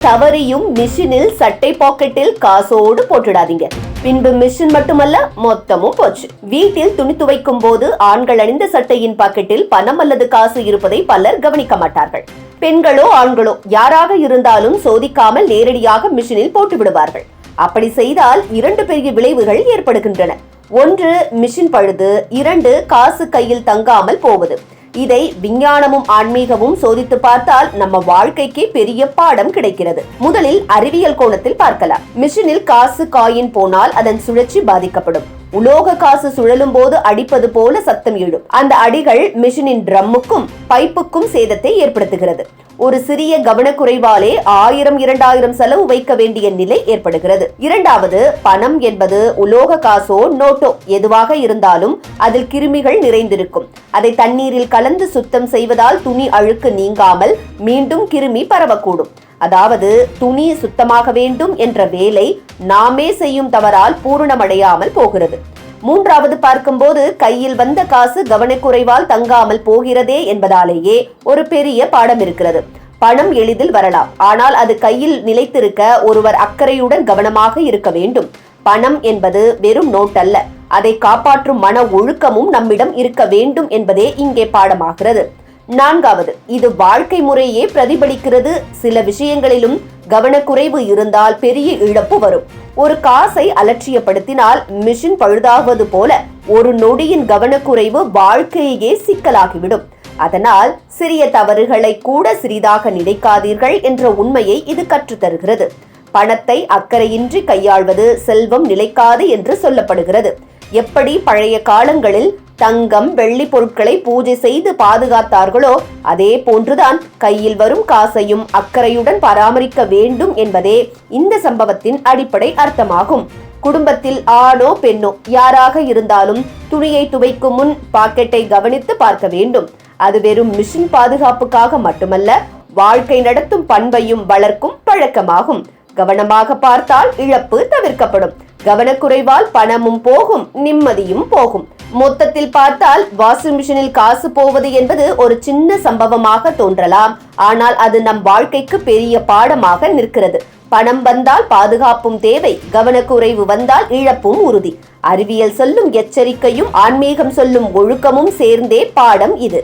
தவறியும் மிஷினில் சட்டை பாக்கெட்டில் காசோடு போட்டுடாதீங்க. பின்பு மிஷின் மட்டுமல்ல, மொத்தமும் போச்சு. வீட்டில் துணி துவைக்கும் போது ஆண்கள் அணிந்த சட்டையின் பாக்கெட்டில் பணம் அல்லது காசு இருப்பதை பலர் கவனிக்க மாட்டார்கள். பெண்களோ ஆண்களோ யாராக இருந்தாலும் சோதிக்காமல் நேரடியாக மிஷினில் போட்டு விடுவார்கள். அப்படி செய்தால் 2 பெரிய விளைவுகள் ஏற்படுகின்றன. 1, மிஷின் பழுது. 2, காசு கையில் தங்காமல் போவது. இதை விஞ்ஞானமும் ஆன்மீகமும் சோதித்து பார்த்தால் நம்ம வாழ்க்கைக்கு பெரிய பாடம் கிடைக்கிறது. முதலில் அறிவியல் கோணத்தில் பார்க்கலாம். மிஷினில் காசு காயின் போனால் அதன் சுழற்சி பாதிக்கப்படும். உலோக காசு சுழலும் போது அடிப்பது போல சத்தம் எழும். அந்த அடிகள் மிஷினின் ட்ரம்முக்கும் பைப்புக்கும் சேதத்தை ஏற்படுத்துகிறது. ஒரு சிறிய கவனக்குறைவாலே 1000, 2000 செலவு வைக்க வேண்டிய நிலை ஏற்படுகிறது. 2வது, பணம் என்பது உலோக காசோ நோட்டோ எதுவாக இருந்தாலும் அதில் கிருமிகள் நிறைந்திருக்கும். அதை தண்ணீரில் கலந்து சுத்தம் செய்வதால் துணி அழுக்கு நீங்காமல் மீண்டும் கிருமி பரவக்கூடும். அதாவது துணி சுத்தமாக வேண்டும் என்ற வேலை நாமே செய்யும் தவறால் பூரணமடையாமல் போகிறது. 3வது பார்க்கும்போது கையில் வந்த காசு கவனக்குறைவால் தங்காமல் போகிறதே என்பதாலேயே ஒரு பெரிய பாடம் இருக்கிறது. பணம் எளிதில் வரலாம், ஆனால் அது கையில் நிலைத்திருக்க ஒருவர் அக்கறையுடன் கவனமாக இருக்க வேண்டும். பணம் என்பது வெறும் நோட் அல்ல, அதை காப்பாற்றும் மன ஒழுக்கமும் நம்மிடம் இருக்க வேண்டும் என்பதே இங்கே பாடமாகிறது. 4வது, இது வாழ்க்கை முறையே பிரதிபலிக்கிறது. சில விஷயங்களிலும் கவனக்குறைவு இருந்தால் பெரிய இழப்பு வரும். ஒரு காசை அலட்சியப்படுத்தினால் மிஷின் பழுதாகுவது போல ஒரு நொடியின் கவனக்குறைவு வாழ்க்கையே சிக்கலாகிவிடும். அதனால் சிறிய தவறுகளை கூட சிறிதாக நினைக்காதீர்கள் என்ற உண்மையை இது கற்றுத்தருகிறது. பணத்தை அக்கறையின்றி கையாள்வது செல்வம் நிலைக்காது என்று சொல்லப்படுகிறது. எப்படி பழைய காலங்களில் தங்கம், வெள்ளி பொருட்களை பூஜை செய்து பாதுகாத்தார்களோ அதே போன்றுதான் கையில் வரும் காசையும் அக்கறையுடன் பராமரிக்க வேண்டும் என்பதே இந்த சம்பவத்தின் அடிப்படை அர்த்தமாகும். குடும்பத்தில் ஆணோ பெண்ணோ யாராக இருந்தாலும் துணியை துவைக்கும் முன் பாக்கெட்டை கவனித்து பார்க்க வேண்டும். அது வெறும் மிஷின் பாதுகாப்புக்காக மட்டுமல்ல, வாழ்க்கை நடத்தும் பண்பையும் வளர்க்கும் பழக்கமாகும். கவனமாக பார்த்தால் இழப்பு தவிர்க்கப்படும். கவனக்குறைவால் பணமும் போகும், நிம்மதியும் போகும். மொத்தத்தில் பார்த்தால் வாஷிங் மிஷினில் காசு போவது என்பது ஒரு சின்ன சம்பவமாக தோன்றலாம், ஆனால் அது நம் வாழ்க்கைக்கு பெரிய பாடமாக நிற்கிறது. பணம் வந்தால் பாதுகாப்பும் தேவை, கவனக்குறைவு வந்தால் இழப்பும் உறுதி. அறிவியல் சொல்லும் எச்சரிக்கையும் ஆன்மீகம் சொல்லும் ஒழுக்கமும் சேர்ந்தே பாடம் இது.